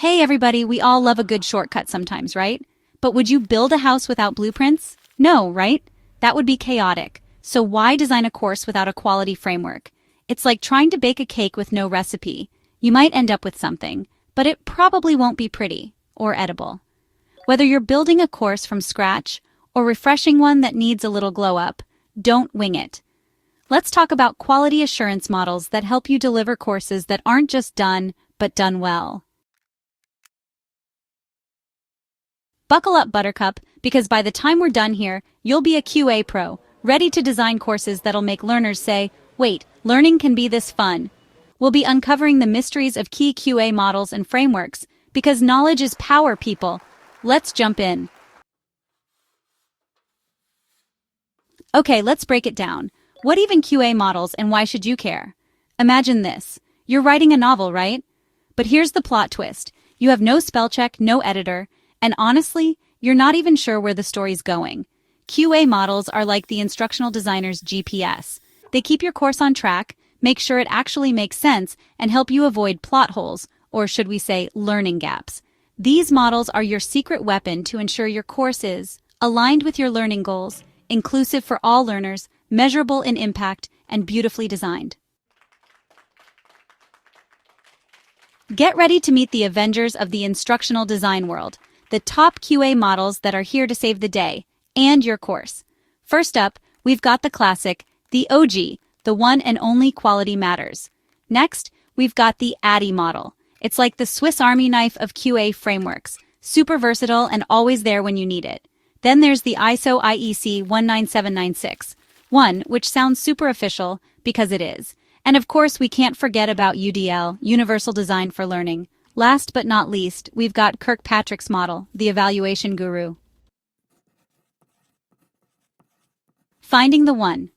Hey everybody, we all love a good shortcut sometimes, right? But would you build a house without blueprints? No, right? That would be chaotic. So why design a course without a quality framework? It's like trying to bake a cake with no recipe. You might end up with something, but it probably won't be pretty or edible. Whether you're building a course from scratch or refreshing one that needs a little glow up, don't wing it. Let's talk about quality assurance models that help you deliver courses that aren't just done, but done well. Buckle up, Buttercup, because by the time we're done here, you'll be a QA pro, ready to design courses that'll make learners say, wait, learning can be this fun. We'll be uncovering the mysteries of key QA models and frameworks, because knowledge is power, people. Let's jump in. Okay, let's break it down. What even QA models and why should you care? Imagine this. You're writing a novel, right? But here's the plot twist. You have no spell check, no editor, and honestly, you're not even sure where the story's going. QA models are like the instructional designer's GPS. They keep your course on track, make sure it actually makes sense, and help you avoid plot holes, or should we say learning gaps. These models are your secret weapon to ensure your course is aligned with your learning goals, inclusive for all learners, measurable in impact, and beautifully designed. Get ready to meet the Avengers of the instructional design world, the top QA models that are here to save the day, and your course. First up, we've got the classic, the OG, the one and only quality matters. Next, we've got the ADDIE model. It's like the Swiss Army knife of QA frameworks, super versatile and always there when you need it. Then there's the ISO IEC 19796, one which sounds super official because it is. And of course, we can't forget about UDL, Universal Design for Learning. Last but not least, we've got Kirkpatrick's model, the evaluation guru. Finding the one.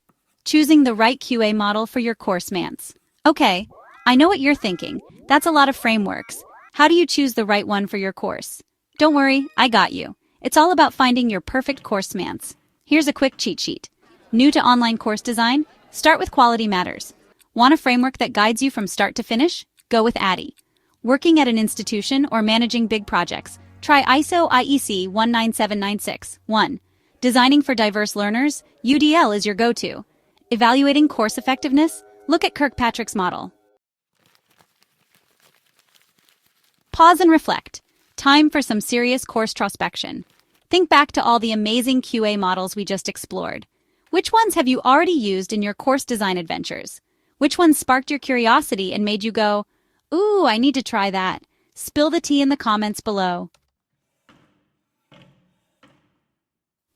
Choosing the right QA model for your course mance. Okay, I know what you're thinking. That's a lot of frameworks. How do you choose the right one for your course? Don't worry, I got you. It's all about finding your perfect course mance. Here's a quick cheat sheet. New to online course design? Start with Quality Matters. Want a framework that guides you from start to finish? Go with ADDIE. Working at an institution or managing big projects? Try ISO IEC 19796. 1. Designing for diverse learners? UDL is your go-to. Evaluating course effectiveness? Look at Kirkpatrick's model. Pause and reflect. Time for some serious course trospection. Think back to all the amazing QA models we just explored. Which ones have you already used in your course design adventures? Which ones sparked your curiosity and made you go, ooh, I need to try that? Spill the tea in the comments below.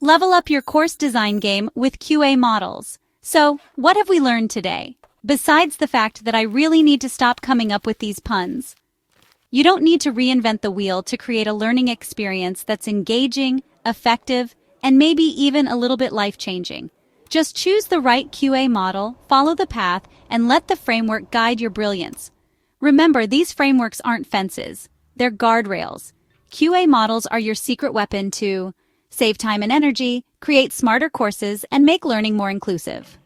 Level up your course design game with QA models. So, what have we learned today? Besides the fact that I really need to stop coming up with these puns. You don't need to reinvent the wheel to create a learning experience that's engaging, effective, and maybe even a little bit life-changing. Just choose the right QA model, follow the path, and let the framework guide your brilliance. Remember, these frameworks aren't fences. They're guardrails. QA models are your secret weapon to save time and energy, create smarter courses, and make learning more inclusive.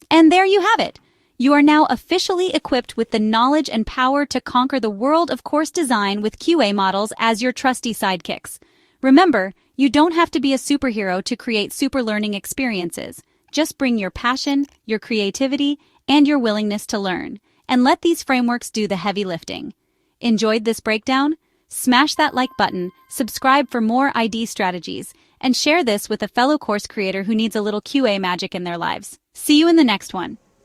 And there you have it. You are now officially equipped with the knowledge and power to conquer the world of course design with QA models as your trusty sidekicks. Remember, you don't have to be a superhero to create super learning experiences. Just bring your passion, your creativity, and your willingness to learn, and let these frameworks do the heavy lifting. Enjoyed this breakdown? Smash that like button, subscribe for more ID strategies, and share this with a fellow course creator who needs a little QA magic in their lives. See you in the next one.